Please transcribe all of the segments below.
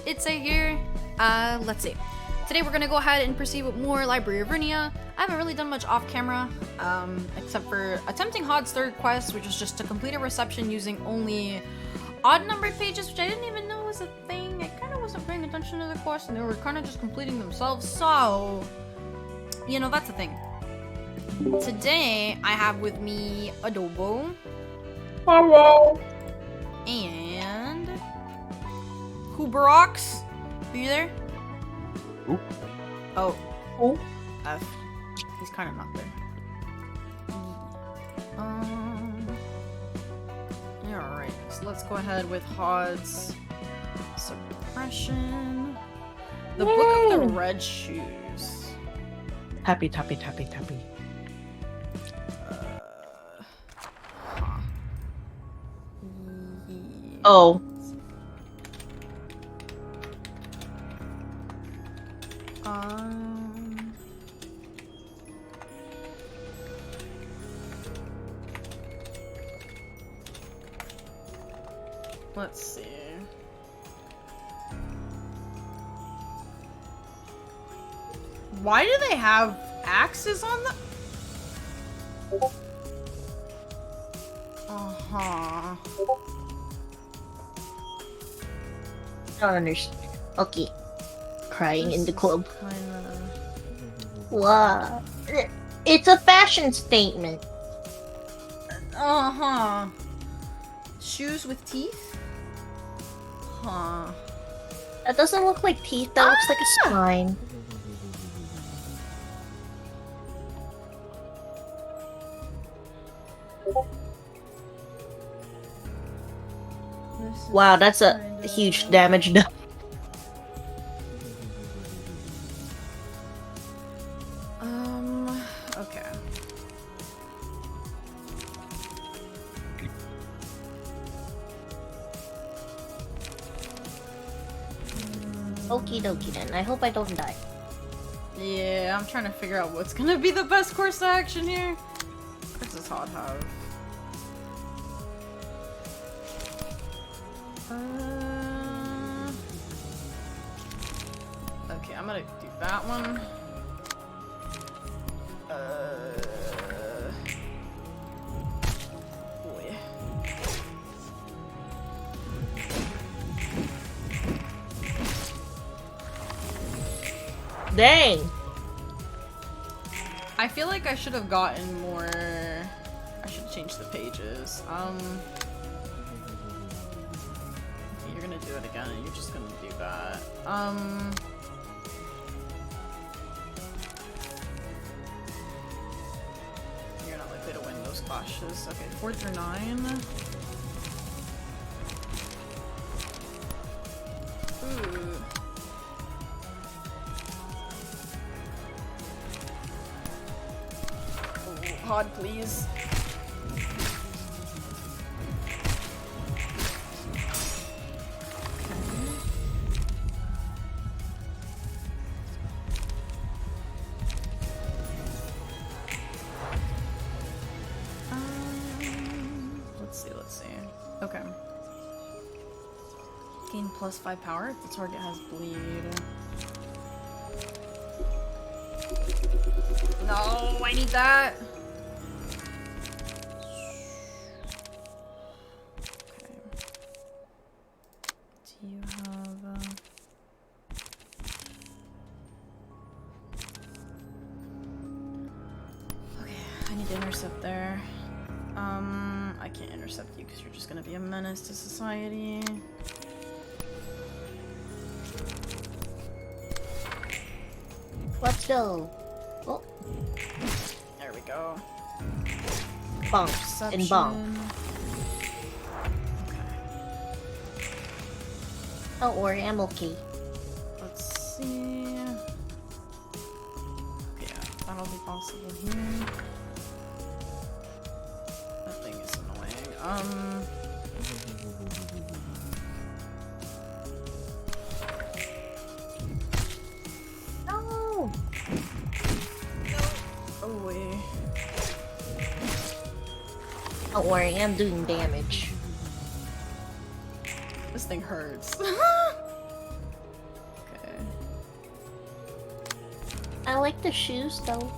Itzay here. Let's see. Today we're gonna go ahead and proceed with more Library of Ruina. I haven't really done much off camera, except for attempting Hod's third quest, which is just to complete a reception using only odd numbered pages, which I didn't even know was a thing. I kind of wasn't paying attention to the quest, and they were kind of just completing themselves, so, you know, that's the thing. Today, I have with me Adobo. Hello. And Huberox. Are you there? Ooh. Oh. Oh. F. He's kind of not there. Alright, so let's go ahead with Hod's suppression. The Book of the Red Shoes. Tappy, tappy, tappy, tappy. Oh. Let's see. Why do they have axes on the? Uh-huh. I don't understand. Okay. Crying in the club. Wow. It's a fashion statement. Uh-huh. Shoes with teeth? Huh. That doesn't look like teeth, that looks like a spine. Wow, that's a huge damage done. Okay. Okie dokie then. I hope I don't die. Yeah, I'm trying to figure out what's gonna be the best course of action here. What does Hod have? Okay, I'm gonna do that one. Boy. Dang! I feel like I should have gotten more. I should change the pages. You're gonna do it again, and you're just gonna do that. You're not likely to win those clashes. Okay, 4 through 9. Ooh. Hod, please. Let's see. Okay. Gain +5 power if the target has bleed. No, I need that. Okay. Do you have okay, I need to intercept there. I can't intercept you because you're just gonna be a menace to society. Let's go. Oh. There we go. Bumps and bump. Okay. Don't worry, I'm okay. Let's see. Okay, yeah, that'll be possible here. That thing is annoying. No! Oh wait. Don't worry, I'm doing damage. This thing hurts. I like the shoes though.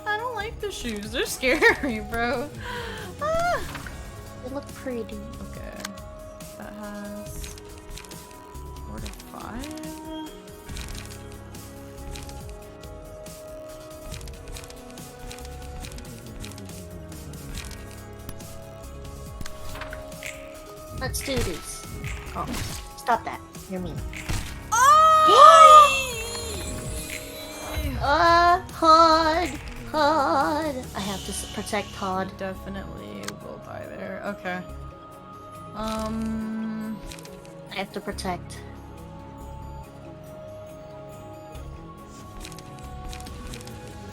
I don't like the shoes. They're scary, bro. Ah. They look pretty. Okay. That has 4 to 5. Let's do this. Oh. Stop that. You're mean. Oh! Hod! Hod! I have to protect Hod. Definitely will die there. Okay. I have to protect.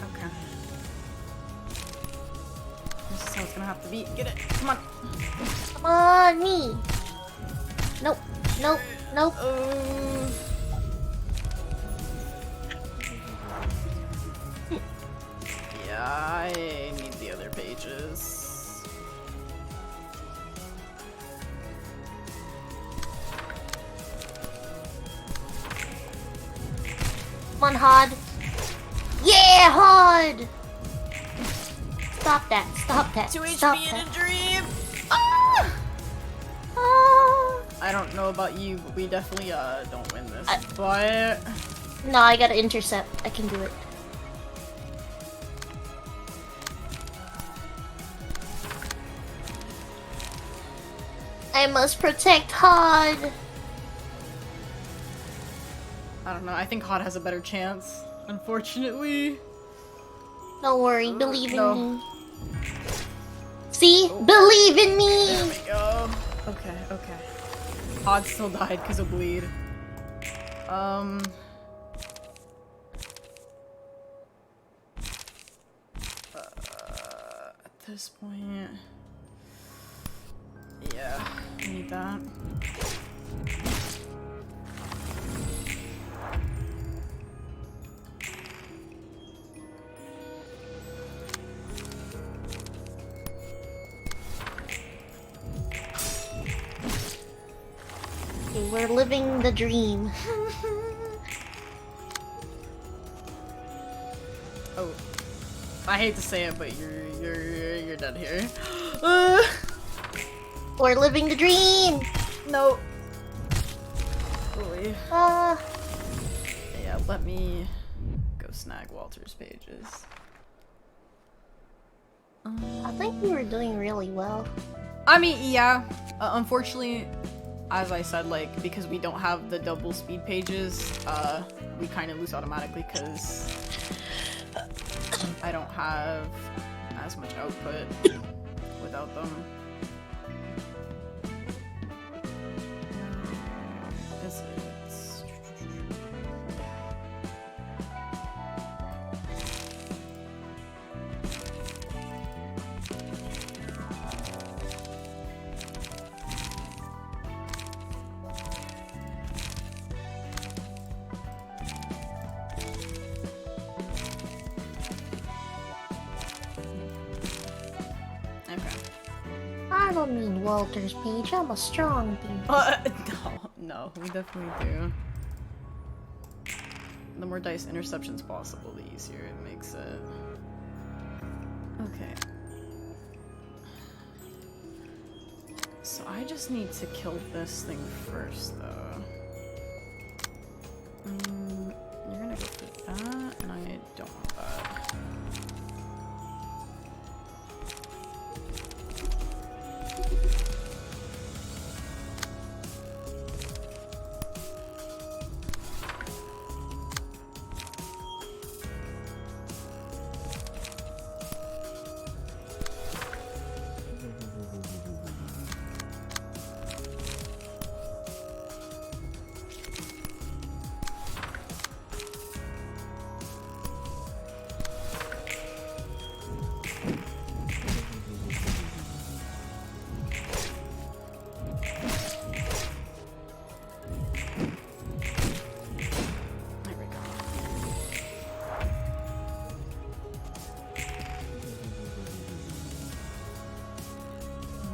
Okay. This is how it's gonna have to be. Get it. Come on. Come on, me! Nope. Nope. Nope. Yeah, I need the other pages. Come on, Hod. Yeah, Hod! Stop that. Stop that. 2 Stop HP that. in a dream! Ah! Ah. I don't know about you, but we definitely don't win this. But No, I gotta intercept. I can do it. I must protect Hod. I don't know. I think Hot has a better chance. Unfortunately. Don't worry, believe in No. me. See? Believe in There me! we go. Okay, okay. Hod still died because of bleed. At this point, yeah, I need that. Okay, we're living the dream. Oh, I hate to say it, but you're dead here. We're living the dream! No. Holy. Yeah, let me go snag Walter's pages. I think we were doing really well. I mean, yeah. Unfortunately, as I said, like, because we don't have the double speed pages, we kind of lose automatically because I don't have as much output without them. Is it? I don't mean Walter's page, I'm a strong dude. No, we definitely do. The more dice interceptions possible, the easier it makes it. Okay. So I just need to kill this thing first, though. You're gonna go for that, and I don't want that.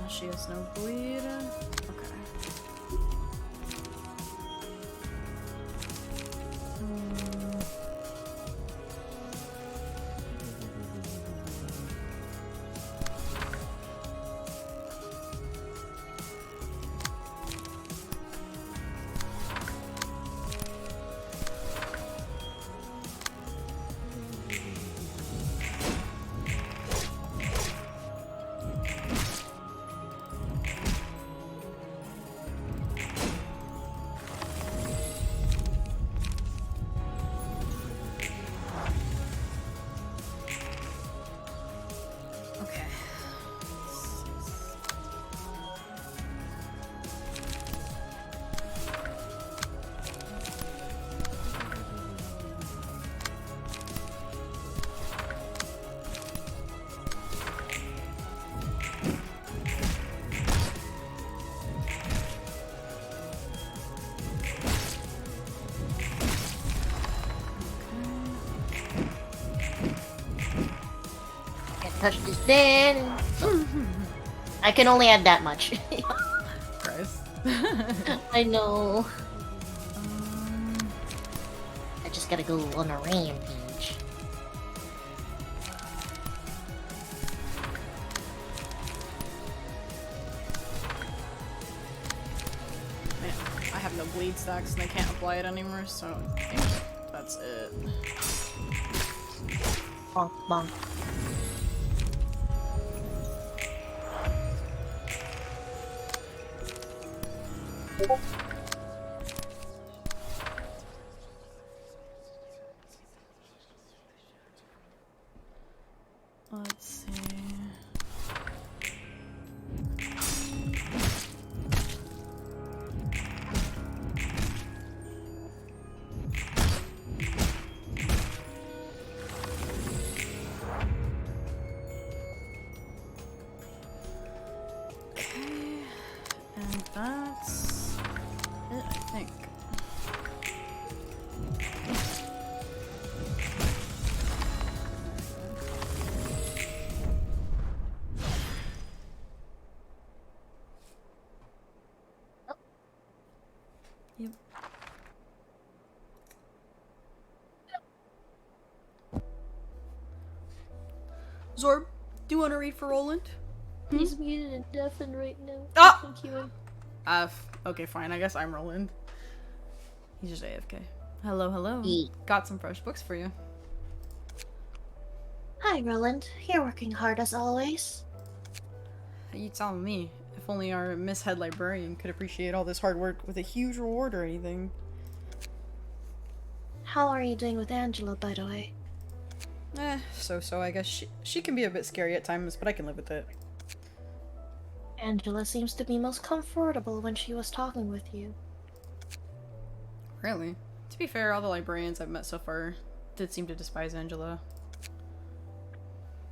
She has no bleed. Okay. touch this then. I can only add that much. Christ. I know. I just gotta go on a rampage. Man, I have no bleed stacks and I can't apply it anymore, so I think that's it. Bonk, bonk. Let's see. Okay, and that's it, I think. Yep. Zorb, do you want to read for Roland? He's muted and deafened right now. Ah! Thank you. Okay, fine. I guess I'm Roland. He's just AFK. Hello, hello. Hey. Got some fresh books for you. Hi, Roland. You're working hard as always. You telling me? If only our Miss Head Librarian could appreciate all this hard work with a huge reward or anything. How are you doing with Angela, by the way? So I guess she can be a bit scary at times, but I can live with it. Angela seems to be most comfortable when she was talking with you. Really? To be fair, all the librarians I've met so far did seem to despise Angela.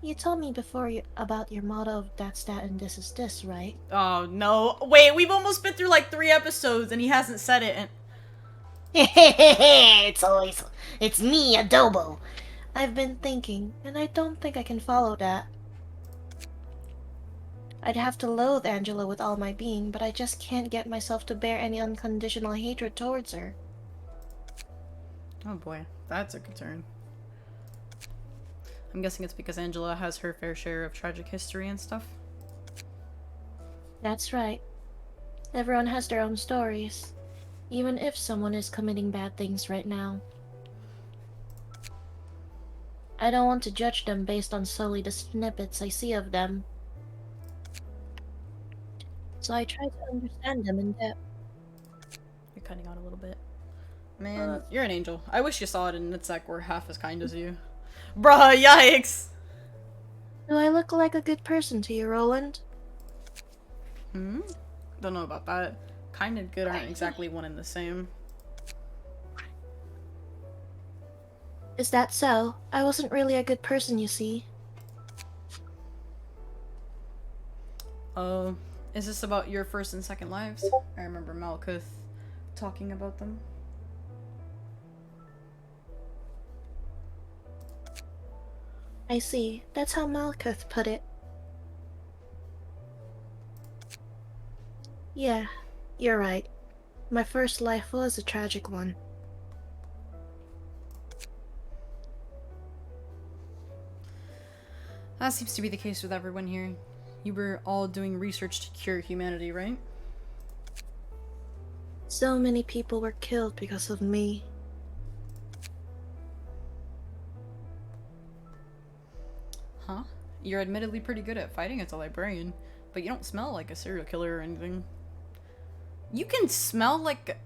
You told me before about your motto of that's that and this is this, right? Oh no. Wait, we've almost been through like 3 episodes and he hasn't said it and It's me, Adobo. I've been thinking, and I don't think I can follow that. I'd have to loathe Angela with all my being, but I just can't get myself to bear any unconditional hatred towards her. oh boy, that's a concern. I'm guessing it's because Angela has her fair share of tragic history and stuff. That's right. Everyone has their own stories, even if someone is committing bad things right now. I don't want to judge them based on solely the snippets I see of them. So I try to understand them in depth. You're cutting out a little bit. Man, you're an angel. I wish you saw it in Itzay were half as kind as you. Bruh, yikes! Do I look like a good person to you, Roland? Hmm? Don't know about that. Kind and good aren't exactly one and the same. Is that so? I wasn't really a good person, you see. Oh, is this about your first and second lives? I remember Malkuth talking about them. I see. That's how Malkuth put it. Yeah, you're right. My first life was a tragic one. That seems to be the case with everyone here. You were all doing research to cure humanity, right? So many people were killed because of me. Huh? You're admittedly pretty good at fighting as a librarian, but you don't smell like a serial killer or anything. You can smell like...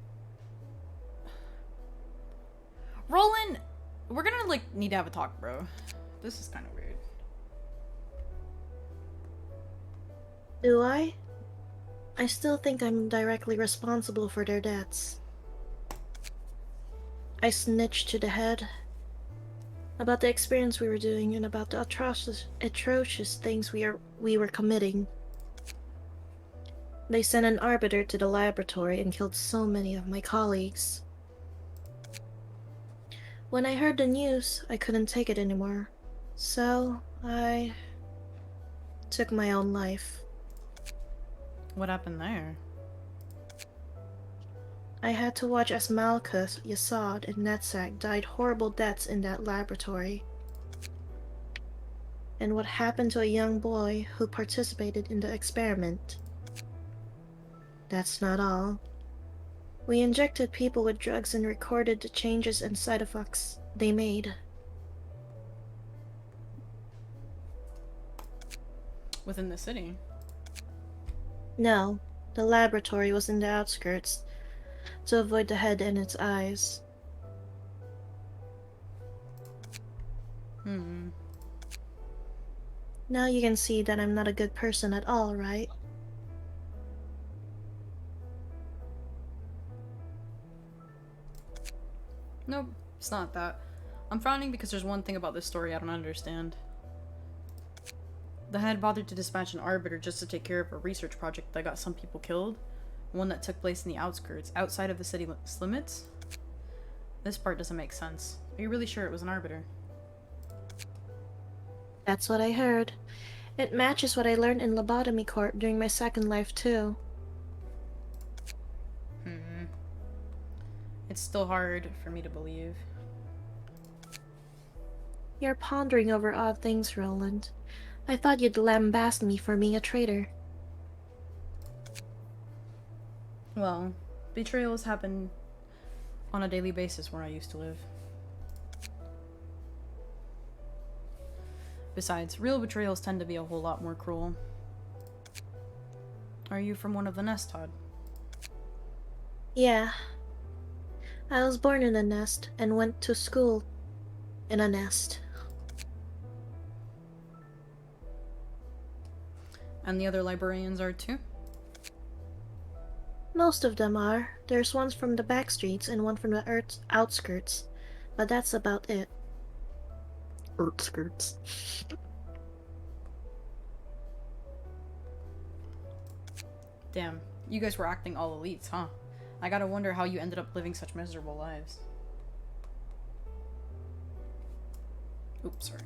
Roland, we're gonna, like, need to have a talk, bro. This is kind of weird. Do I? I still think I'm directly responsible for their deaths. I snitched to the head about the experience we were doing and about the atrocious things we were committing. They sent an arbiter to the laboratory and killed so many of my colleagues. When I heard the news, I couldn't take it anymore. So, I took my own life. What happened there? I had to watch as Malkuth, Yasad, and Netzak died horrible deaths in that laboratory. And what happened to a young boy who participated in the experiment. That's not all. We injected people with drugs and recorded the changes and side effects they made. Within the city? No, the laboratory was in the outskirts, to avoid the head and its eyes. Now you can see that I'm not a good person at all, right? Nope, it's not that. I'm frowning because there's one thing about this story I don't understand. The head bothered to dispatch an arbiter just to take care of a research project that got some people killed. One that took place in the outskirts, outside of the city limits? This part doesn't make sense. Are you really sure it was an arbiter? That's what I heard. It matches what I learned in Lobotomy Corp during my second life, too. It's still hard for me to believe. You're pondering over odd things, Roland. I thought you'd lambast me for being a traitor. Well, betrayals happen on a daily basis where I used to live. Besides, real betrayals tend to be a whole lot more cruel. Are you from one of the Nest, Todd? Yeah. I was born in a nest and went to school in a nest. And the other librarians are too? Most of them are. There's one from the back streets and one from the outskirts. But that's about it. Outskirts. Damn, you guys were acting all elites, huh? I gotta wonder how you ended up living such miserable lives. Oops, sorry.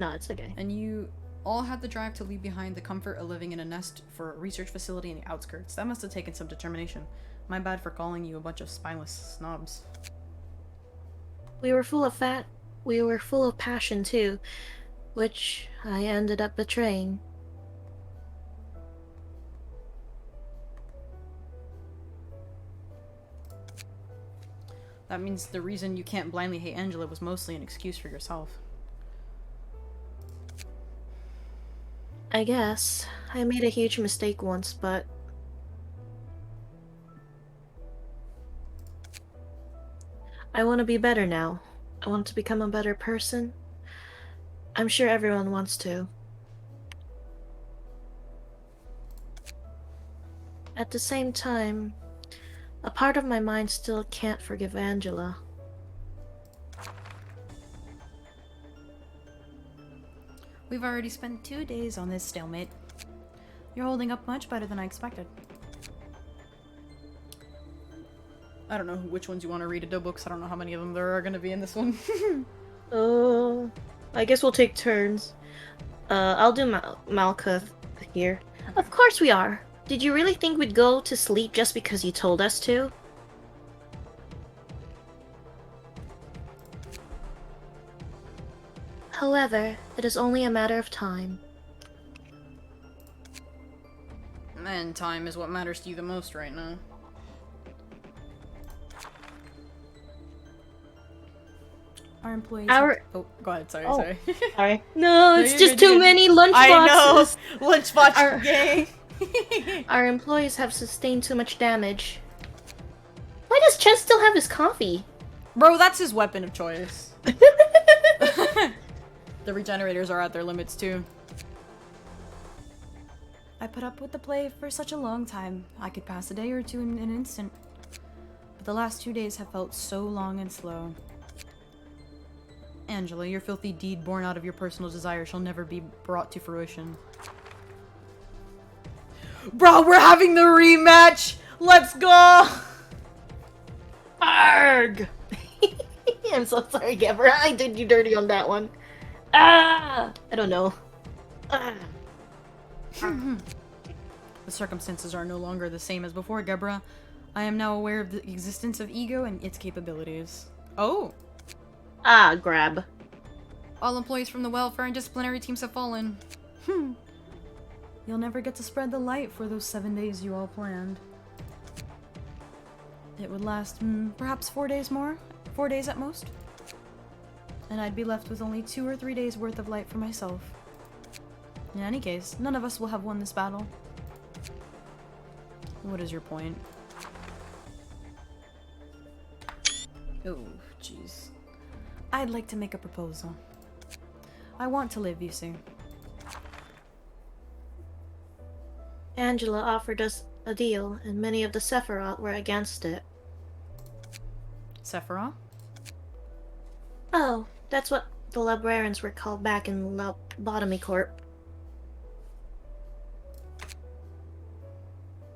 No, it's okay. And you all had the drive to leave behind the comfort of living in a nest for a research facility in the outskirts. That must have taken some determination. My bad for calling you a bunch of spineless snobs. We were full of passion too, which I ended up betraying. That means the reason you can't blindly hate Angela was mostly an excuse for yourself. I guess. I made a huge mistake once, but... I want to be better now. I want to become a better person. I'm sure everyone wants to. At the same time, a part of my mind still can't forgive Angela. We've already spent 2 days on this stalemate. You're holding up much better than I expected. I don't know which ones you want to read of books. I don't know how many of them there are going to be in this one. I guess we'll take turns. I'll do Malkuth here. Of course we are. Did you really think we'd go to sleep just because you told us to? However, it is only a matter of time. And time is what matters to you the most right now. Our employees... Oh, go ahead. Sorry, sorry. Sorry. No, it's just too many lunchboxes. I know! Lunchbox gang! Our employees have sustained too much damage. Why does Chen still have his coffee? Bro, that's his weapon of choice. The regenerators are at their limits too. I put up with the play for such a long time. I could pass a day or two in an instant. But the last 2 days have felt so long and slow. Angela, your filthy deed born out of your personal desire shall never be brought to fruition. Bro, we're having the rematch! Let's go! Arg! I'm so sorry, Gabber. I did you dirty on that one. Ah! I don't know. Ah. The circumstances are no longer the same as before, Gebra. I am now aware of the existence of ego and its capabilities. Oh! Ah, grab. All employees from the welfare and disciplinary teams have fallen. You'll never get to spread the light for those 7 days you all planned. It would last, perhaps 4 days more? 4 days at most? And I'd be left with only 2 or 3 days worth of light for myself. In any case, none of us will have won this battle. What is your point? Oh, jeez. I'd like to make a proposal. I want to live, you see. Angela offered us a deal, and many of the Sephiroth were against it. Sephiroth? Oh, that's what the librarians were called back in Lobotomy Corp.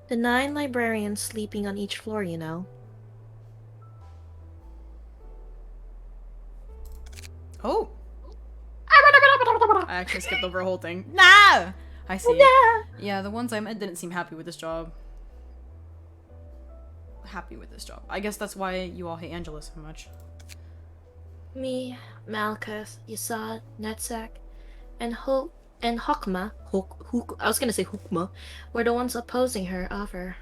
The 9 librarians sleeping on each floor, you know. Oh! I actually skipped over a whole thing. Nah! I see. Nah! Yeah, the ones I met didn't seem happy with this job. I guess that's why you all hate Angela so much. Me, Malkuth, Yasad, Netzak, and Hokma, I was gonna say Hukma, were the ones opposing her offer.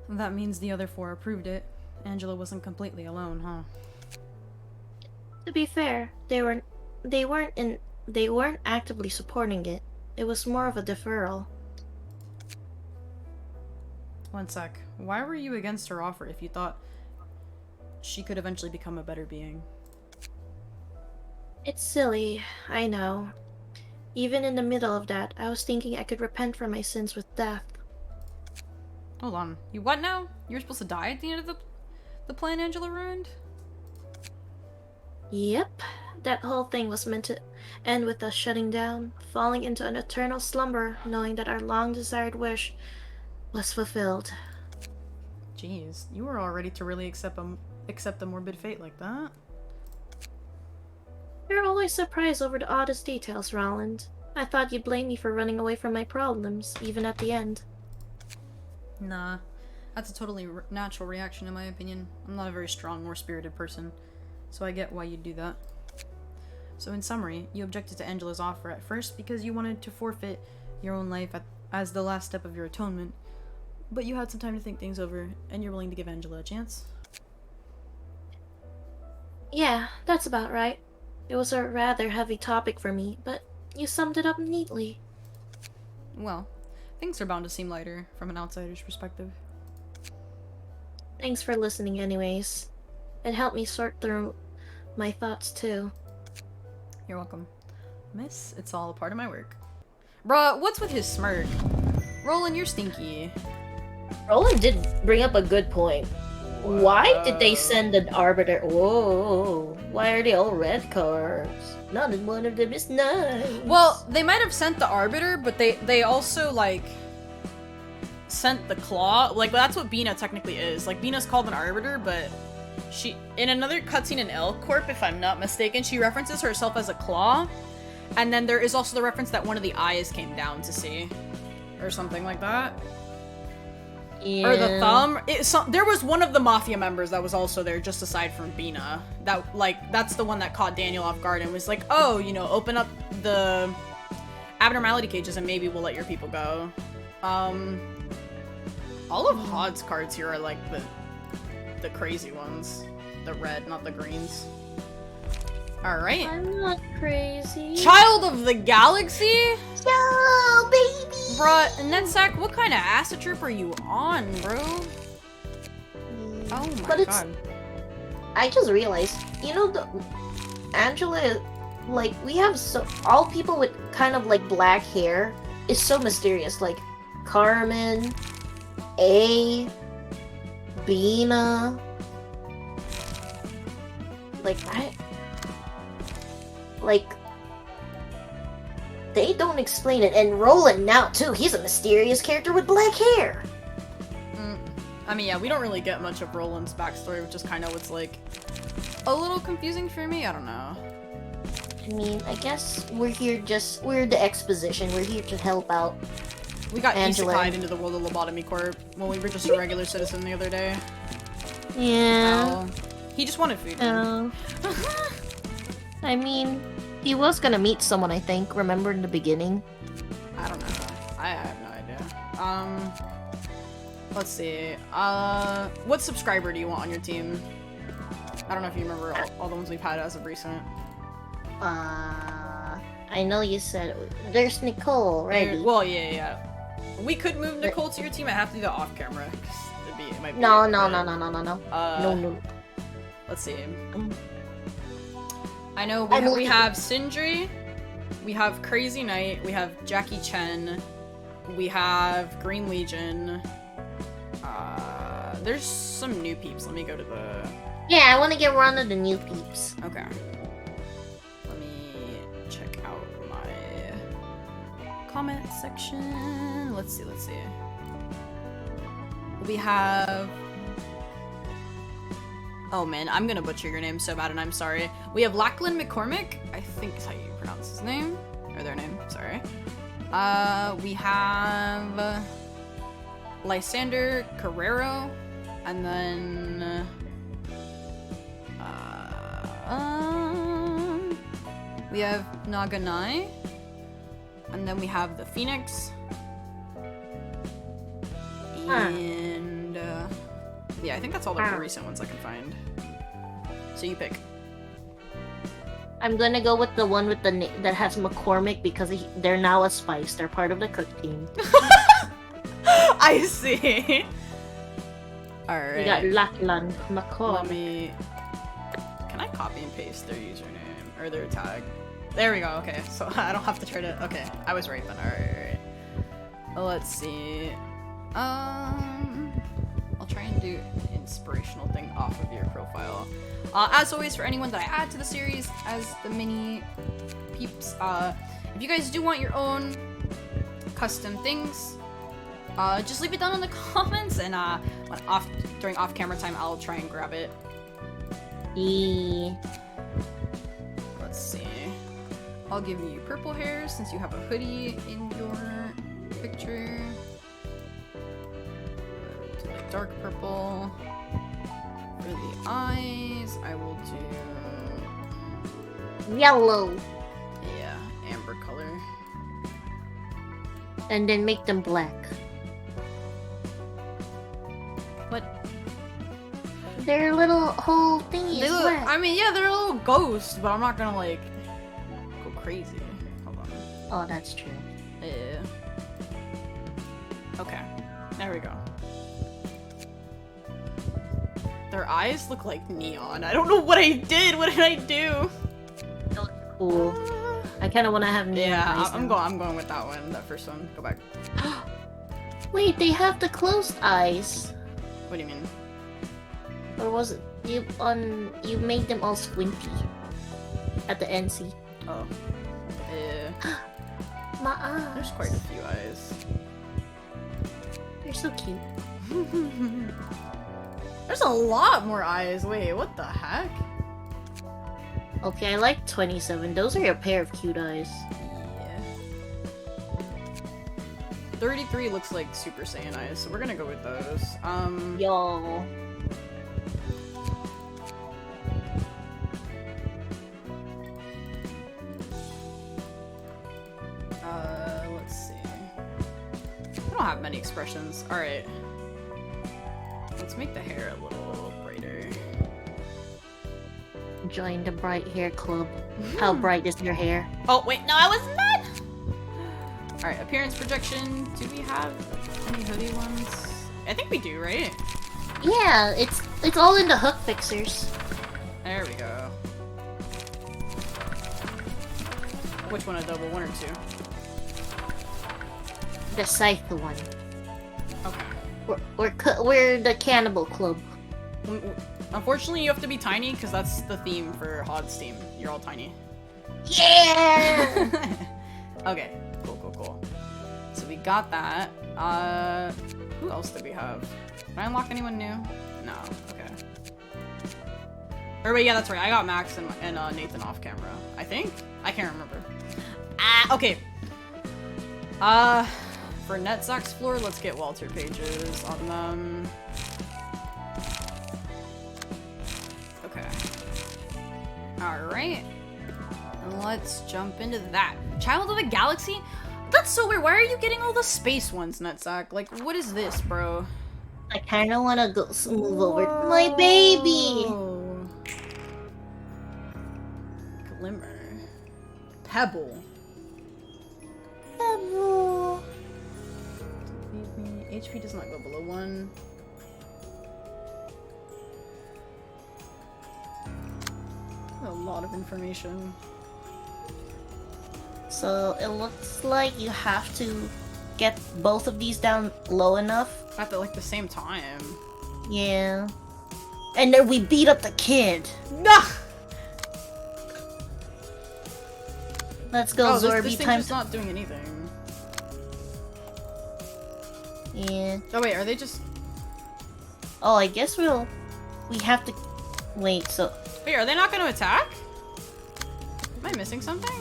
That means the other 4 approved it. Angela wasn't completely alone, huh? To be fair, they weren't actively supporting it. It was more of a deferral. One sec. Why were you against her offer if you thought she could eventually become a better being? It's silly, I know. Even in the middle of that, I was thinking I could repent for my sins with death. Hold on. You what now? You were supposed to die at the end of the plan Angela ruined? Yep. That whole thing was meant to end with us shutting down, falling into an eternal slumber, knowing that our long-desired wish was fulfilled. Jeez, you were all ready to really accept a morbid fate like that? You're always surprised over the oddest details, Roland. I thought you'd blame me for running away from my problems, even at the end. Nah, that's a totally natural reaction in my opinion. I'm not a very strong or spirited person, so I get why you'd do that. So in summary, you objected to Angela's offer at first because you wanted to forfeit your own life as the last step of your atonement, but you had some time to think things over, and you're willing to give Angela a chance? Yeah, that's about right. It was a rather heavy topic for me, but you summed it up neatly. Well, things are bound to seem lighter from an outsider's perspective. Thanks for listening anyways. It helped me sort through my thoughts too. You're welcome. Miss, it's all a part of my work. Bruh, what's with his smirk? Roland, you're stinky. Roland did bring up a good point. Why did they send an arbiter? Whoa, why are they all red cards? Not one of them is nice. Well, they might have sent the arbiter, but they also, like, sent the claw. Like, that's what Bina technically is. Like, Bina's called an arbiter, but she, in another cutscene in L Corp, if I'm not mistaken, she references herself as a claw. And then there is also the reference that one of the eyes came down to see. Or something like that. Yeah. Or the thumb. There was one of the Mafia members that was also there, just aside from Bina. That, like, that's the one that caught Daniel off guard and was like, oh, you know, open up the abnormality cages and maybe we'll let your people go. All of Hod's cards here are, like, the crazy ones. The red, not the greens. Alright. I'm not crazy. Child of the Galaxy? No, baby! Bruh, Netsack, what kind of acid trip are you on, bro? Oh my god. I just realized, you know, Angela, like, we have all people with kind of, like, black hair is so mysterious. Like, Carmen, A, Bina. They don't explain it. And Roland now, too. He's a mysterious character with black hair. I mean, yeah, we don't really get much of Roland's backstory, which is kind of what's, like, a little confusing for me. I don't know. I mean, I guess we're the exposition. We're here to help out. We got Angela. isekai'd into the world of Lobotomy Corp when we were just a regular citizen the other day. Yeah. He just wanted food. I mean, he was gonna meet someone, I think. Remember in the beginning? I don't know. I have no idea. Let's see. What subscriber do you want on your team? I don't know if you remember all the ones we've had as of recent. I know you said there's Nicole, right? Well, yeah. We could move Nicole to your team. I have to do that off camera. It might be No. No. Let's see. I know we have Sindri, we have Crazy Knight, we have Jackie Chen, we have Green Legion. There's some new peeps. Let me go to the... Yeah, I want to get one of the new peeps. Okay. Let me check out my comment section. Let's see. We have... Oh man, I'm gonna butcher your name so bad and I'm sorry. We have Lachlan McCormick, I think is how you pronounce his name. Or their name, sorry. We have... Lysander Carrero. And then... we have Naganai. And then we have the Phoenix. And... yeah, I think that's all the more recent ones I can find. So you pick. I'm gonna go with the one with the that has McCormick because they're now a spice. They're part of the cook team. I see. Alright. We got Lachlan McCormick. Let me... Can I copy and paste their username? Or their tag? There we go, okay. So I don't have to try to... Okay, I was right then. Alright. Let's see. I'll try and do an inspirational thing off of your profile. As always, for anyone that I add to the series as the mini peeps, if you guys do want your own custom things, just leave it down in the comments, and during off-camera time, I'll try and grab it. Let's see. I'll give you purple hair since you have a hoodie in your picture. Dark purple. For the eyes, I will do... Yellow. Yeah, amber color. And then make them black. What? Their little whole thingy is black. I mean, yeah, they're a little ghost, but I'm not gonna, like, go crazy. Hold on. Oh, that's true. Yeah. Okay. There we go. Their eyes look like neon. I don't know what I did. What did I do? That looks cool. I kind of want to have neon eyes. I'm going with that one. That first one. Go back. Wait, they have the closed eyes. What do you mean? Or was it you made them all squinty at the NC? Oh. My eyes. There's quite a few eyes. They're so cute. There's a lot more eyes. Wait, what the heck? Okay, I like 27. Those are a pair of cute eyes. Yeah. 33 looks like Super Saiyan eyes, so we're gonna go with those. Yo. Let's see. I don't have many expressions. Alright. Let's make the hair a little brighter. Join the bright hair club. How bright is your hair? Oh, wait, no, I was not! Alright, appearance projection. Do we have any hoodie ones? I think we do, right? Yeah, it's all in the hook fixers. There we go. Which one, a double, one or two? The scythe one. Okay. We're the cannibal club. Unfortunately, you have to be tiny because that's the theme for Hod's team. You're all tiny. Yeah. Okay. Cool. So we got that. Who else did we have? Did I unlock anyone new? No. Okay. Or wait, yeah, that's right. I got Max and Nathan off camera. I I think? I can't remember. Okay. For Netzach's floor, let's get Walter pages on them. Okay. Alright. Let's jump into that. Child of the Galaxy? That's so weird. Why are you getting all the space ones, Netzach? Like, what is this, bro? I kinda wanna go move over to my baby! Glimmer. Pebble. Pebble. HP does not go below 1. A lot of information. So it looks like you have to get both of these down low enough. At the, like, the same time. Yeah. And then we beat up the kid. Nah! Let's go, Oh, Zorby. this thing's Time just not doing anything. Yeah. Oh wait, are they just... Oh, I guess we have to... Wait, so... Wait, are they not gonna attack? Am I missing something?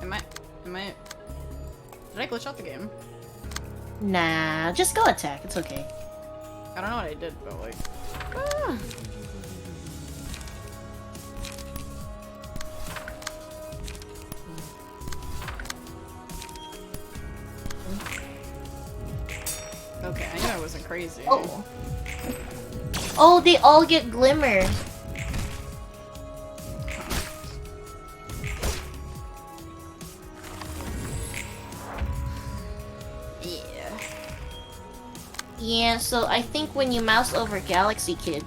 Am I... Did I glitch out the game? Nah, just go attack. It's okay. I don't know what I did, but like... Ah. Okay, I knew I wasn't crazy. Oh. Oh, they all get glimmer. Yeah. Yeah, so I think when you mouse over Galaxy Kid,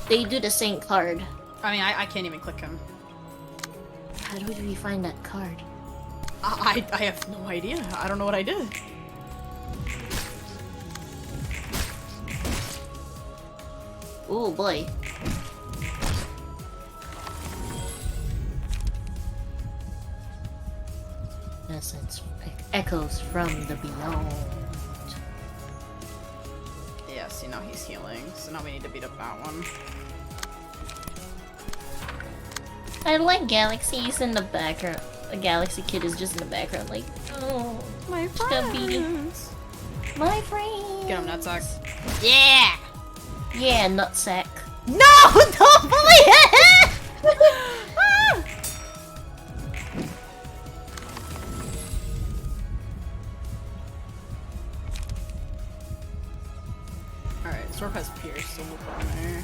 they do the same card. I mean, I can't even click him. How do we find that card? I have no idea. I don't know what I did. Oh boy. Essence echoes from the beyond. Yeah, see, now he's healing, so now we need to beat up that one. I like Galaxy's in the background. A Galaxy Kid is just in the background, like, oh, My Chubby. friends! my friend. Get him, Nutsack. Yeah! Yeah, nutsack. No! Don't bully it! Alright, Stork has Pierce, so we'll put him there.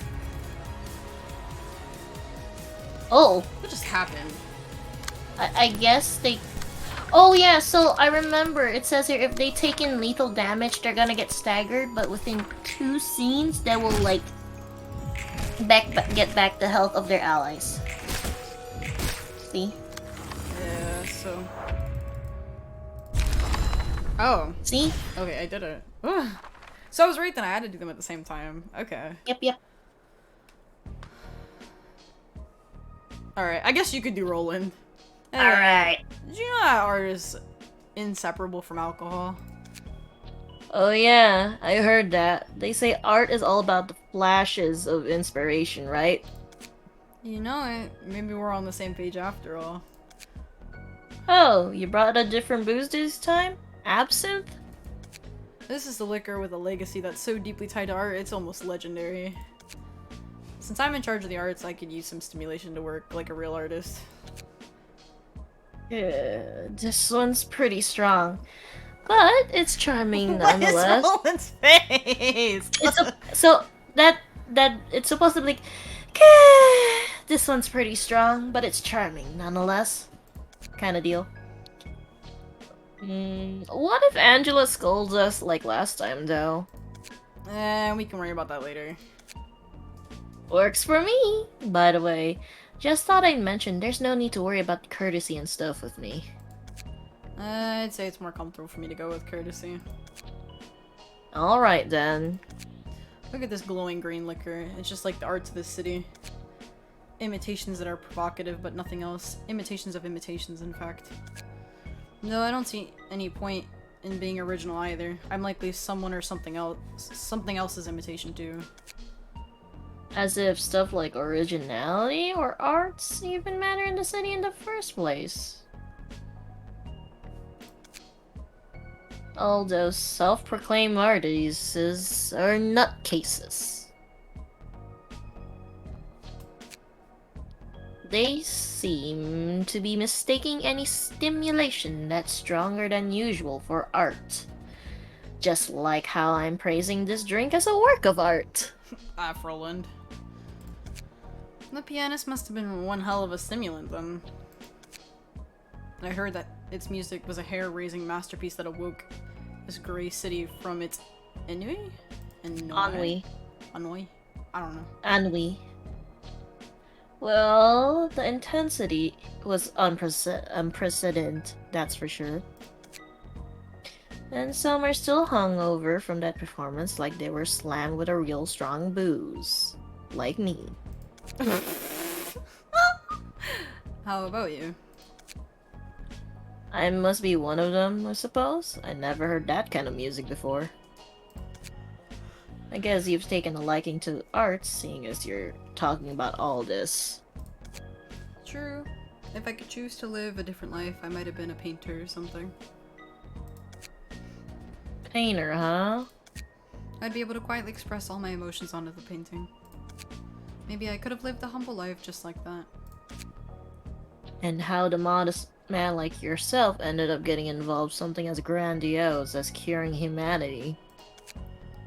Oh, What just happened? I guess they... Oh yeah, so I remember it says here if they take in lethal damage, they're gonna get staggered, but within 2 scenes, they will like get back the health of their allies. See? Yeah, so... Oh. See? Okay, I did it. So I was right then, I had to do them at the same time. Okay. Yep. Alright, I guess you could do Roland. Alright. Did you know that art is inseparable from alcohol? Oh yeah, I heard that. They say art is all about the flashes of inspiration, right? You know it. Maybe we're on the same page after all. Oh, you brought a different booze this time? Absinthe? This is the liquor with a legacy that's so deeply tied to art, it's almost legendary. Since I'm in charge of the arts, I could use some stimulation to work like a real artist. Yeah, this one's pretty strong. But it's charming nonetheless. What is Roland's face? So that it's supposed to be like, this one's pretty strong, but it's charming nonetheless. Kind of deal. What if Angela scolds us like last time, though? We can worry about that later. Works for me, by the way. Just thought I'd mention there's no need to worry about courtesy and stuff with me. I'd say it's more comfortable for me to go with courtesy. Alright then. Look at this glowing green liquor. It's just like the arts of this city. Imitations that are provocative, but nothing else. Imitations of imitations, in fact. No, I don't see any point in being original either. I'm likely someone or something else. Something else's imitation too. As if stuff like originality or arts even matter in the city in the first place. All those self-proclaimed artists are nutcases. They seem to be mistaking any stimulation that's stronger than usual for art. Just like how I'm praising this drink as a work of art. Afroland. The pianist must have been one hell of a stimulant then. I heard that its music was a hair-raising masterpiece that awoke this gray city from its ennui? Ennui. Ennui? I don't know. Ennui. Well, the intensity was unprecedented, that's for sure. And some are still hungover from that performance like they were slammed with a real strong booze. Like me. How about you? I must be one of them, I suppose. I never heard that kind of music before. I guess you've taken a liking to art, seeing as you're talking about all this. True. If I could choose to live a different life, I might have been a painter or something. Painter, huh? I'd be able to quietly express all my emotions onto the painting. Maybe I could have lived a humble life just like that. And how the modest man like yourself ended up getting involved something as grandiose as curing humanity.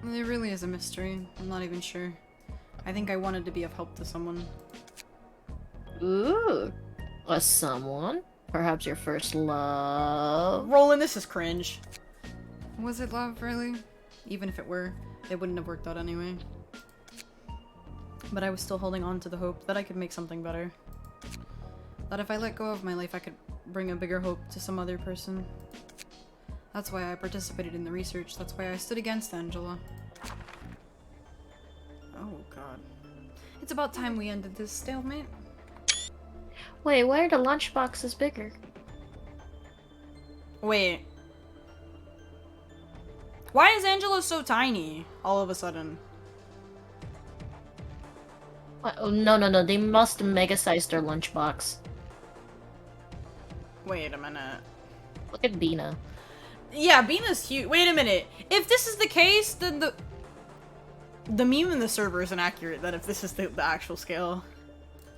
It really is a mystery. I'm not even sure. I think I wanted to be of help to someone. Ooh. A someone? Perhaps your first love? Roland, this is cringe. Was it love, really? Even if it were, it wouldn't have worked out anyway. But I was still holding on to the hope that I could make something better. That if I let go of my life, I could bring a bigger hope to some other person. That's why I participated in the research. That's why I stood against Angela. Oh god. It's about time we ended this stalemate. Wait, why are the lunchboxes bigger? Wait. Why is Angela so tiny all of a sudden? What? Oh, no, they must mega-size their lunchbox. Wait a minute. Look at Bina. Yeah, Bina's huge. Wait a minute. If this is the case, then the meme in the server is inaccurate. That if this is the actual scale.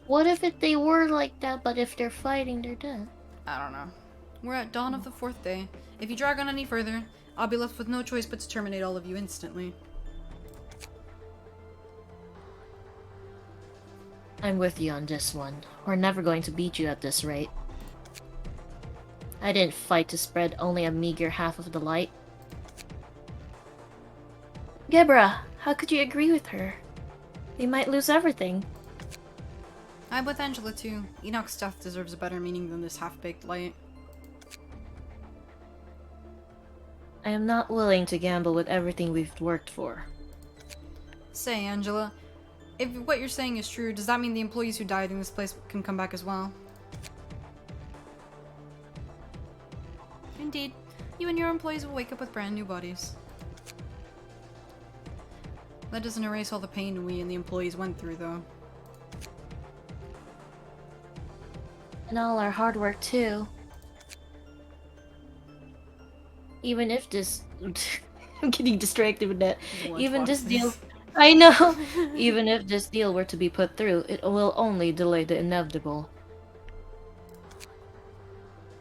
What if they were like that, but if they're fighting, they're dead? I don't know. We're at dawn of the 4th day. If you drag on any further, I'll be left with no choice but to terminate all of you instantly. I'm with you on this one. We're never going to beat you at this rate. I didn't fight to spread only a meager half of the light. Gebra, how could you agree with her? We might lose everything. I'm with Angela too. Enoch's death deserves a better meaning than this half-baked light. I am not willing to gamble with everything we've worked for. Say, Angela, if what you're saying is true, does that mean the employees who died in this place can come back as well? Indeed. You and your employees will wake up with brand new bodies. That doesn't erase all the pain we and the employees went through, though. And all our hard work, too. Even if this... I'm getting distracted with that. Even this deal... I know! Even if this deal were to be put through, it will only delay the inevitable.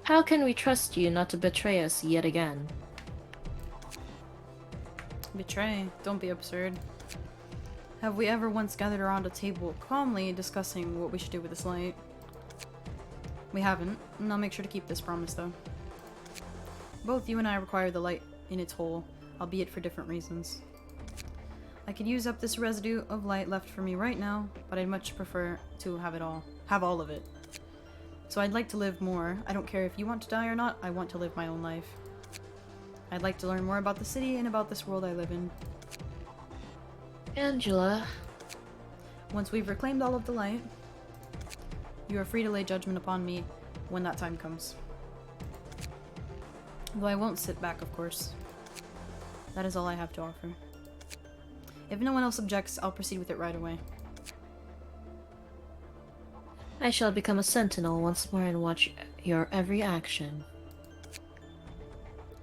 How can we trust you not to betray us yet again? Betray? Don't be absurd. Have we ever once gathered around a table calmly discussing what we should do with this light? We haven't, and I'll make sure to keep this promise, though. Both you and I require the light in its whole, albeit for different reasons. I could use up this residue of light left for me right now, but I'd much prefer to have all of it. So I'd like to live more. I don't care if you want to die or not, I want to live my own life. I'd like to learn more about the city and about this world I live in. Angela... Once we've reclaimed all of the light, you are free to lay judgment upon me when that time comes. Though I won't sit back, of course. That is all I have to offer. If no one else objects, I'll proceed with it right away. I shall become a sentinel once more and watch your every action.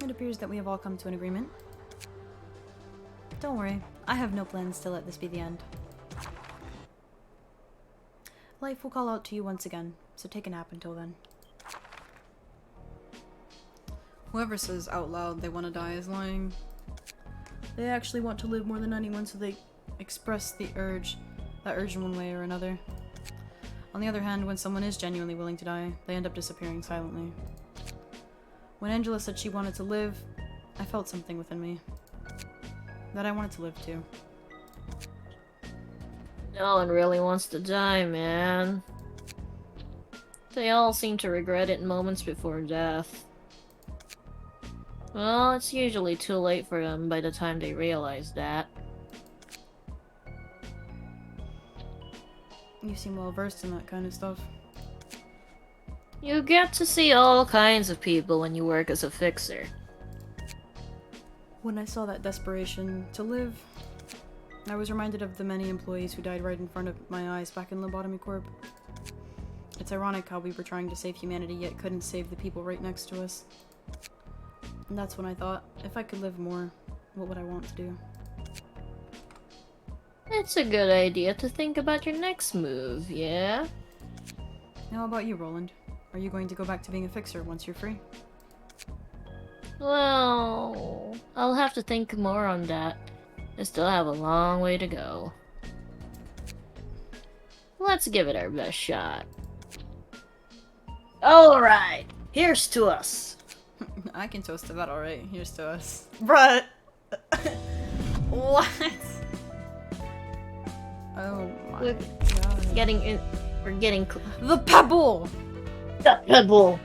It appears that we have all come to an agreement. Don't worry, I have no plans to let this be the end. Life will call out to you once again, so take a nap until then. Whoever says out loud they want to die is lying. They actually want to live more than anyone, so they express that urge in one way or another. On the other hand, when someone is genuinely willing to die, they end up disappearing silently. When Angela said she wanted to live, I felt something within me. That I wanted to live too. No one really wants to die, man. They all seem to regret it in moments before death. Well, it's usually too late for them by the time they realize that. You seem well versed in that kind of stuff. You get to see all kinds of people when you work as a fixer. When I saw that desperation to live, I was reminded of the many employees who died right in front of my eyes back in Lobotomy Corp. It's ironic how we were trying to save humanity yet couldn't save the people right next to us. And that's when I thought, if I could live more, what would I want to do? It's a good idea to think about your next move, yeah? How about you, Roland? Are you going to go back to being a fixer once you're free? Well, I'll have to think more on that. I still have a long way to go. Let's give it our best shot. Alright, here's to us. I can toast to that, alright. Here's to us. Bruh! What? Oh my We're god. getting in. We're getting The pebble! the pebble.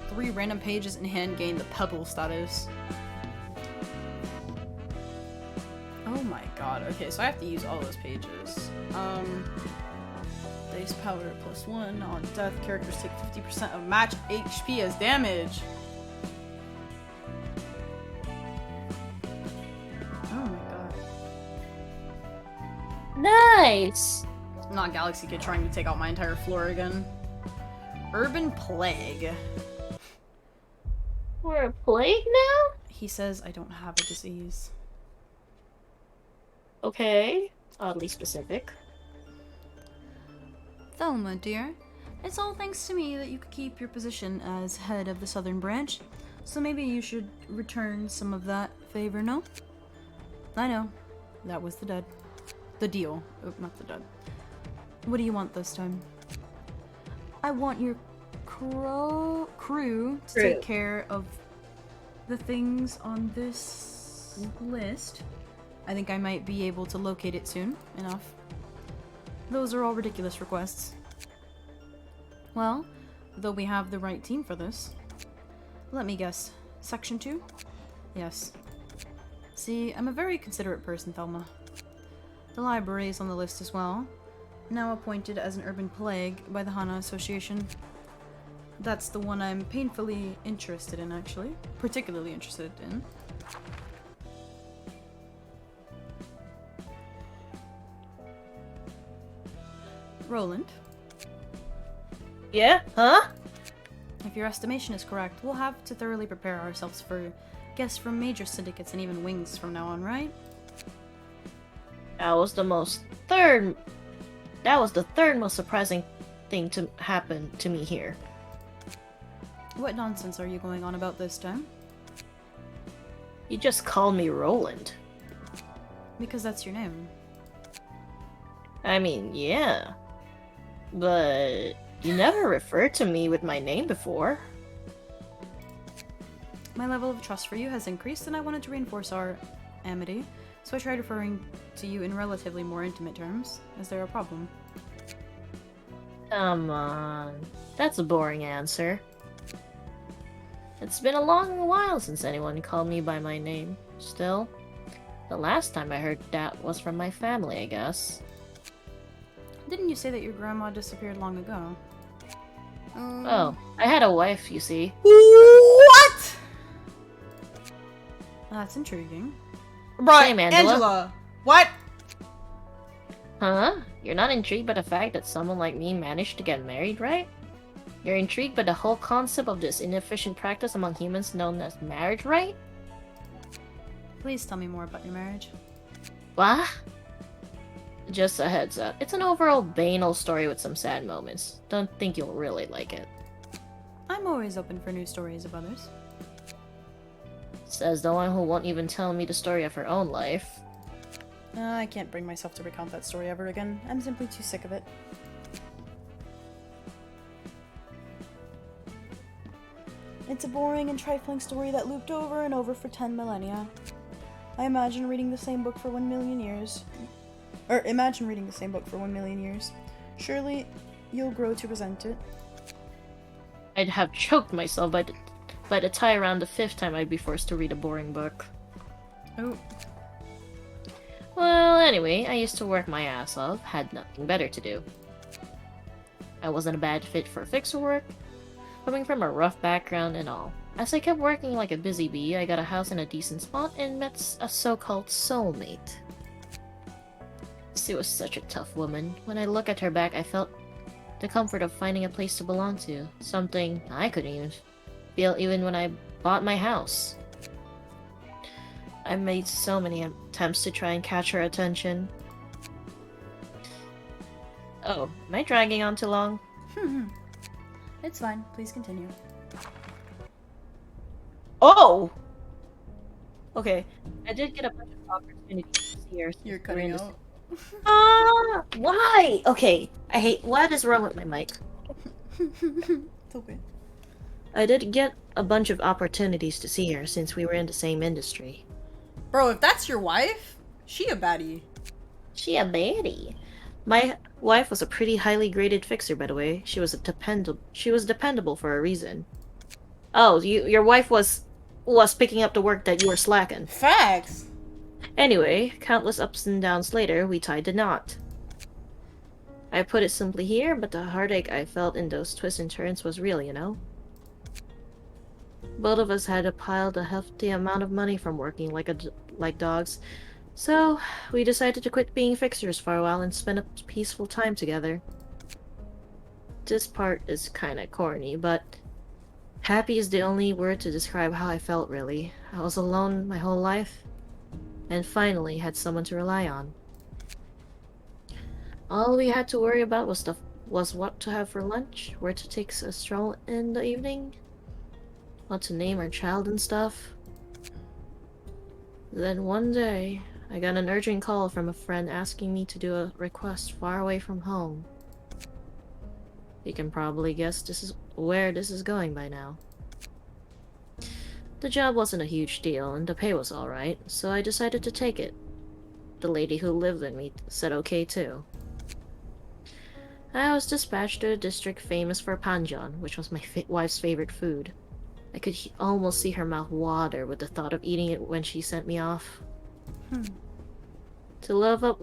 3 random pages in hand gain the pebble status. Oh my god. Okay, so I have to use all those pages. Dice power +1 on death. Characters take 50% of match HP as damage. Oh my god. Nice. I'm not Galaxy Kid trying to take out my entire floor again. Urban Plague. We're a plague now? He says I don't have a disease. Okay. Oddly specific. Thelma, dear, it's all thanks to me that you could keep your position as head of the Southern Branch, so maybe you should return some of that favor, no? I know. That was the deal. Oh, not the dud. What do you want this time? I want your crew to take care of the things on this list. I think I might be able to locate it soon enough. Those are all ridiculous requests. Well, though we have the right team for this. Let me guess. Section 2? Yes. See, I'm a very considerate person, Thelma. The library is on the list as well. Now appointed as an urban plague by the Hana Association. That's the one I'm painfully interested in, actually. Particularly interested in. Roland, Yeah? Huh? if your estimation is correct, we'll have to thoroughly prepare ourselves for guests from major syndicates and even wings from now on, right? That was the third most surprising thing to happen to me here. What nonsense are you going on about this time? You just called me Roland. Because that's your name. I mean, yeah. But you never referred to me with my name before. My level of trust for you has increased and I wanted to reinforce our amity, so I tried referring to you in relatively more intimate terms. Is there a problem? Come on. That's a boring answer. It's been a long while since anyone called me by my name. Still, the last time I heard that was from my family, I guess. Didn't you say that your grandma disappeared long ago? Oh, I had a wife, you see. What? That's intriguing. Same, Angela. What? Huh? You're not intrigued by the fact that someone like me managed to get married, right? You're intrigued by the whole concept of this inefficient practice among humans known as marriage, right? Please tell me more about your marriage. What? Just a heads up. It's an overall banal story with some sad moments. Don't think you'll really like it. I'm always open for new stories of others. Says the one who won't even tell me the story of her own life. I can't bring myself to recount that story ever again. I'm simply too sick of it. It's a boring and trifling story that looped over and over for 10 millennia. I imagine reading the same book for 1 million years. Imagine reading the same book for 1 million years. Surely, you'll grow to resent it. I'd have choked myself by the tie around the 5th time I'd be forced to read a boring book. Oh. Well, anyway, I used to work my ass off, had nothing better to do. I wasn't a bad fit for fixer work, coming from a rough background and all. As I kept working like a busy bee, I got a house in a decent spot and met a so-called soulmate. She was such a tough woman. When I look at her back, I felt the comfort of finding a place to belong to, something I couldn't even feel even when I bought my house. I made so many attempts to try and catch her attention. Oh, am I dragging on too long? It's fine. Please continue. Oh! Okay, I did get a bunch of opportunities to see her. You're cutting out. Why? Okay, what is wrong with my mic? It's okay. I did get a bunch of opportunities to see her since we were in the same industry. Bro, if that's your wife, she a baddie. She a baddie. My wife was a pretty highly graded fixer, by the way. She was dependable for a reason. Oh, your wife was picking up the work that you were slacking. Facts. Anyway, countless ups and downs later, we tied the knot. I put it simply here, but the heartache I felt in those twists and turns was real, you know? Both of us had piled a hefty amount of money from working like dogs, so we decided to quit being fixers for a while and spend a peaceful time together. This part is kinda corny, but happy is the only word to describe how I felt, really. I was alone my whole life, and finally had someone to rely on. All we had to worry about was what to have for lunch, where to take a stroll in the evening, what to name our child and stuff. Then one day, I got an urgent call from a friend asking me to do a request far away from home. You can probably guess where this is going by now. The job wasn't a huge deal, and the pay was alright, so I decided to take it. The lady who lived with me said okay too. I was dispatched to a district famous for panjan, which was my wife's favorite food. I could almost see her mouth water with the thought of eating it when she sent me off. To live up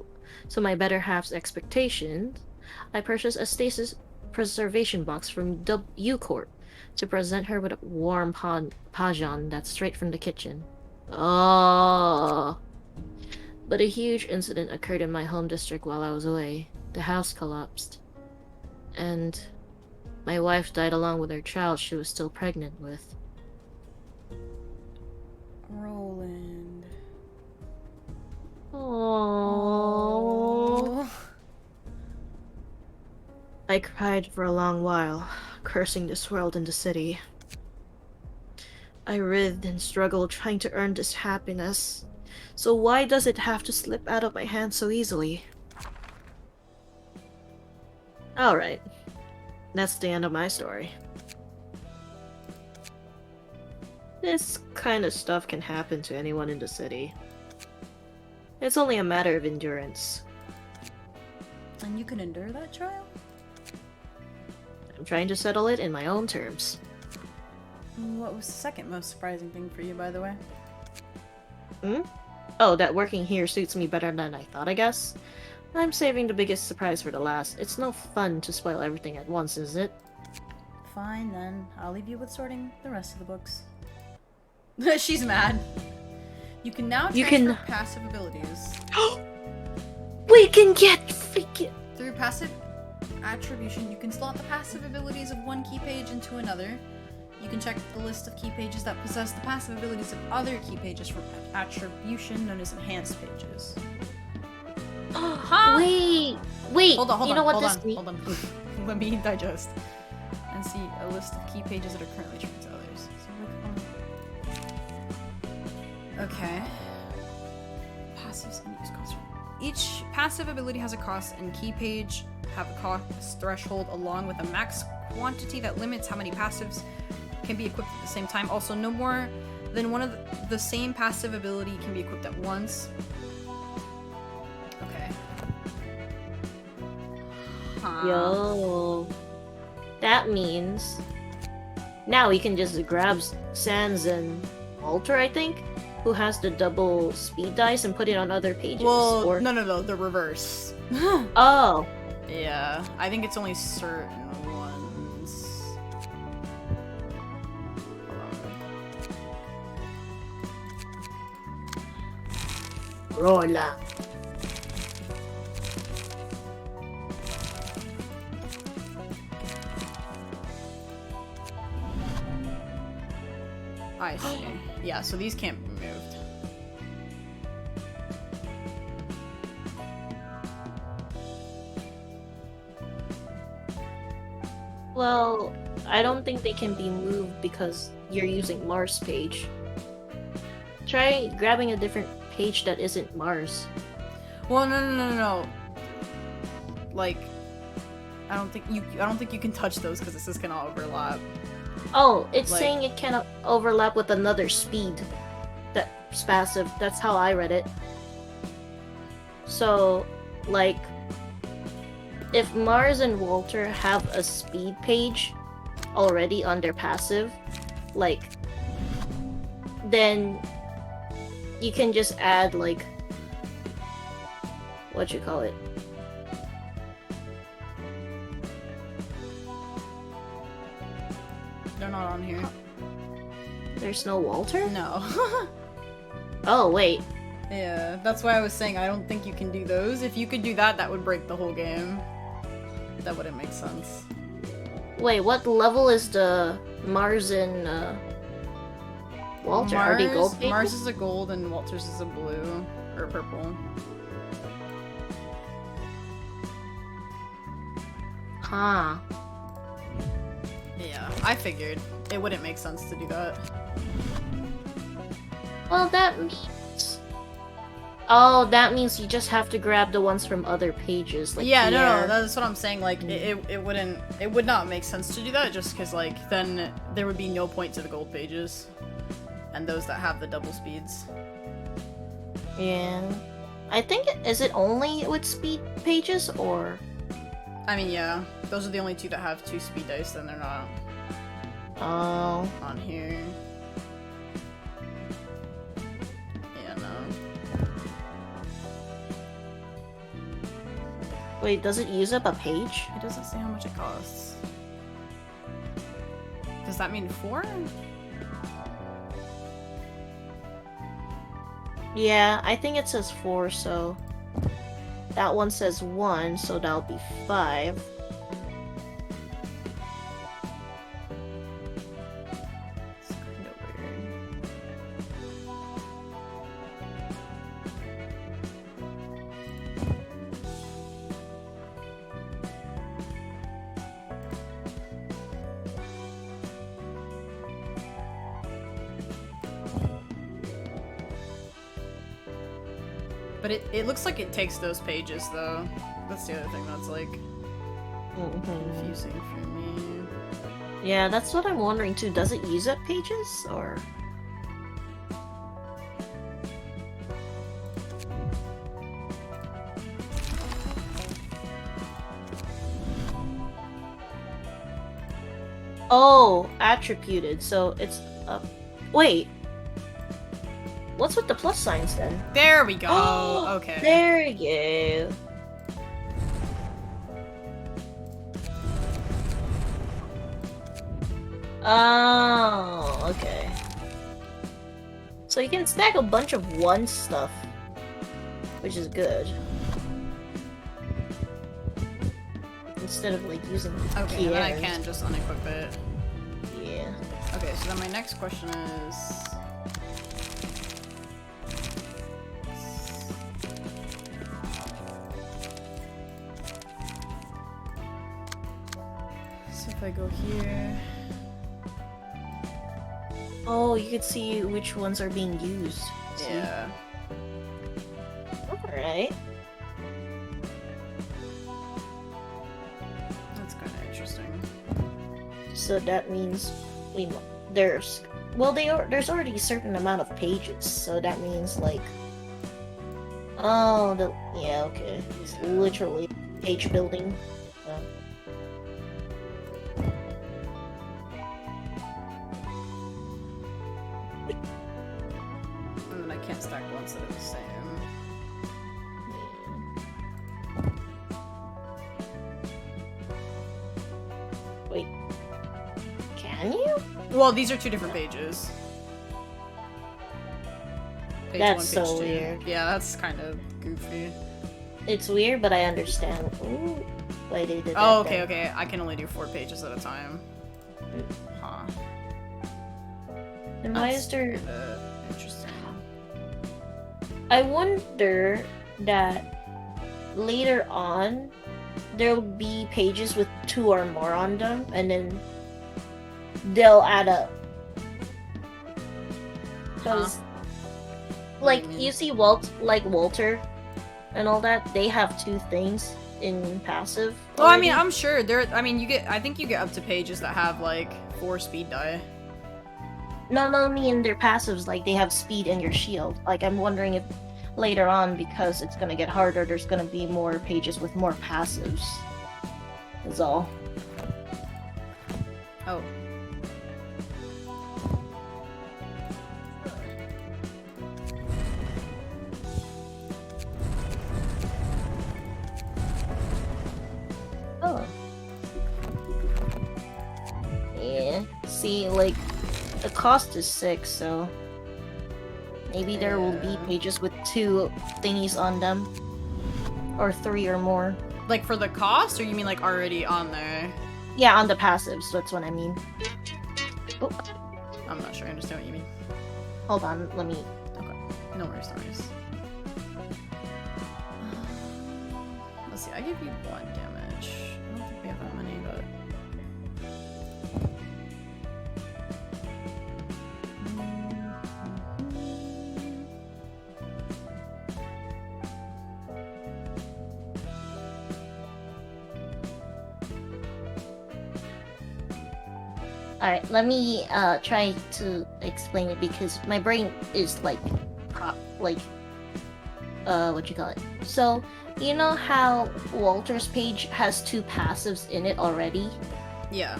to my better half's expectations, I purchased a stasis preservation box from W Corp to present her with a warm panjan that's straight from the kitchen. Oh! But a huge incident occurred in my home district while I was away. The house collapsed. And my wife died along with her child she was still pregnant with. Roland. Oh. I cried for a long while, cursing this world and the city. I writhed and struggled trying to earn this happiness. So why does it have to slip out of my hands so easily? Alright. That's the end of my story. This kind of stuff can happen to anyone in the city. It's only a matter of endurance. And you can endure that trial? I'm trying to settle it in my own terms. What was the second most surprising thing for you, by the way? Oh, that working here suits me better than I thought, I guess. I'm saving the biggest surprise for the last. It's no fun to spoil everything at once, is it? Fine, then. I'll leave you with sorting the rest of the books. She's mad. You can now transfer passive abilities. We can get freaking. Through passive attribution, you can slot the passive abilities of one key page into another. You can check the list of key pages that possess the passive abilities of other key pages for attribution, known as enhanced pages. Huh? Wait. Hold on, you know what hold this on, means? hold on. Let me digest and see a list of key pages that are currently trained to others. So, okay. Passives and use cost. Each passive ability has a cost, and key page have a cost threshold along with a max quantity that limits how many passives can be equipped at the same time. Also, no more than one of the same passive ability can be equipped at once. Okay. Huh. Yo. That means now we can just grab Sans and Walter, I think, who has the double speed dice, and put it on other pages. Well, or... no, the reverse. Oh. Yeah, I think it's only certain ones. Rola. I see. Yeah, so these can't be moved. Well, I don't think they can be moved because you're using Mars page. Try grabbing a different page that isn't Mars. Well, no. Like, I don't think you can touch those because this is gonna overlap. Oh, it's Like- saying it cannot overlap with another speed. That's passive. That's how I read it. So, like, if Mars and Walter have a speed page already on their passive, like, then you can just add, like, what you call it? They're not on here. There's no Walter? No. Oh, wait. Yeah, that's why I was saying I don't think you can do those. If you could do that, that would break the whole game. That wouldn't make sense. Wait, what level is the Mars and Walter? Are they gold pages? Mars is a gold and Walter's is a blue or purple. Huh. Yeah, I figured it wouldn't make sense to do that. Well, that means... Oh, that means you just have to grab the ones from other pages, like Yeah, no, Pierre. that's what I'm saying. Like, it would not make sense to do that just because, like, then there would be no point to the gold pages and those that have the double speeds. Yeah. I think, is it only with speed pages, or... I mean, yeah, those are the only two that have 2 speed dice, then they're not Oh... on here. Yeah, no. Wait, does it use up a page? It doesn't say how much it costs. Does that mean 4? Yeah, I think it says 4, so... That one says 1, so that'll be 5. It's kind of weird. But it looks like it takes those pages, though. That's the other thing that's, like, confusing for me. Yeah, that's what I'm wondering too. Does it use up pages, or...? Oh, attributed, so it's up. Wait! What's with the plus signs then? There we go! Okay. There you go. Oh, okay. So you can stack a bunch of one stuff, which is good. instead of like using Okay, and then I Pierre's. can just unequip it. Yeah. Okay, so then my next question is... So if I go here... Oh, you could see which ones are being used. See? Yeah. Alright. That's kind of interesting. So that means there's there's already a certain amount of pages, so that means like yeah, okay. It's Yeah. literally page building. And then I can't stack ones that are the same. Wait. Can you? Well, these are two different pages. Page That's one, page so two. weird. Yeah, that's kind of goofy. It's weird, but I understand. Ooh, why they did that. Oh, okay, then. okay. I can only do 4 pages at a time. Huh. Then why That's is there? interesting. I wonder that later on there'll be pages with 2 or more on them, and then they'll add up. Because, like, What do you mean? you see Walter and all that, they have 2 things in passive. Well, I mean, already. I'm sure I think you get up to pages that have, like, 4 speed die. No, I mean their passives, like they have speed and your shield. Like I'm wondering if later on, because it's gonna get harder, there's gonna be more pages with more passives. Is all. Oh. Oh. Yeah. See, like the cost is 6, so maybe there will be Yeah. pages with 2 thingies on them, or 3 or more. Like, for the cost, or you mean, like, already on there? Yeah, on the passives. That's what I mean. Oh, I'm not sure I understand what you mean. hold on. Let me. Okay. No worries, no worries. Let's see, I give you 1 damage. I don't think we have that many, but... Alright, let me try to explain it because my brain is like what you call it. So, you know how Walter's page has 2 passives in it already? Yeah.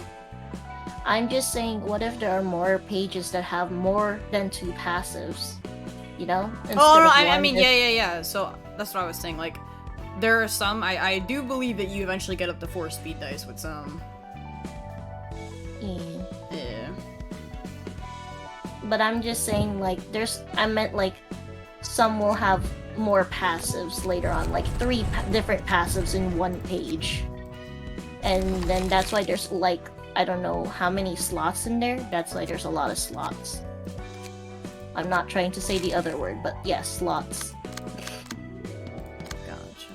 I'm just saying, what if there are more pages that have more than 2 passives? You know? Oh, Instead no, of I one mean, that- yeah. So, that's what I was saying. Like, there are some, I do believe that you eventually get up to 4 speed dice with some. Yeah. Yeah. But I'm just saying, like, I meant, like, some will have more passives later on, like 3 different passives in one page. And then that's why there's, like, I don't know how many slots in there. That's why there's a lot of slots. I'm not trying to say the other word, but yes, slots. Gotcha.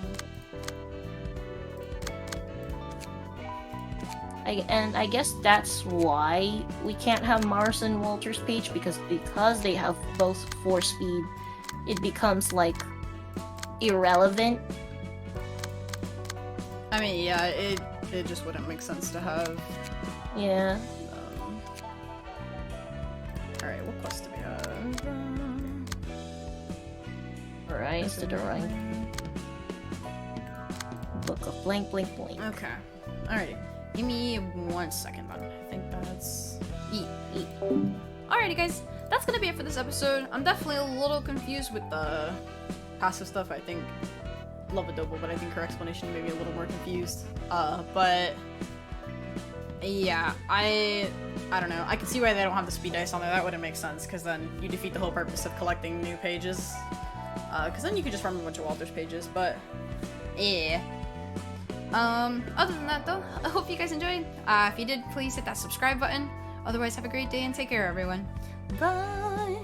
And I guess that's why we can't have Mars and Walter's page, because they have both 4 speed, it becomes like irrelevant. I mean, yeah, it just wouldn't make sense to have. Yeah. Alright, what quest do we have? Alright, Is to it the right. anything? Book of blank, blank, blank. Okay. Alrighty. Give me 1 second, bud. I think that's... Eat. Alrighty, guys. That's gonna be it for this episode. I'm definitely a little confused with the passive stuff. I think... Lobotomy, but I think her explanation made me a little more confused. But... Yeah, I don't know. I can see why they don't have the speed dice on there. That wouldn't make sense, because then you defeat the whole purpose of collecting new pages. Because then you could just run a bunch of Walter's pages, but... Yeah. Other than that though, I hope you guys enjoyed. If you did, please hit that subscribe button. Otherwise, have a great day and take care, everyone. Bye!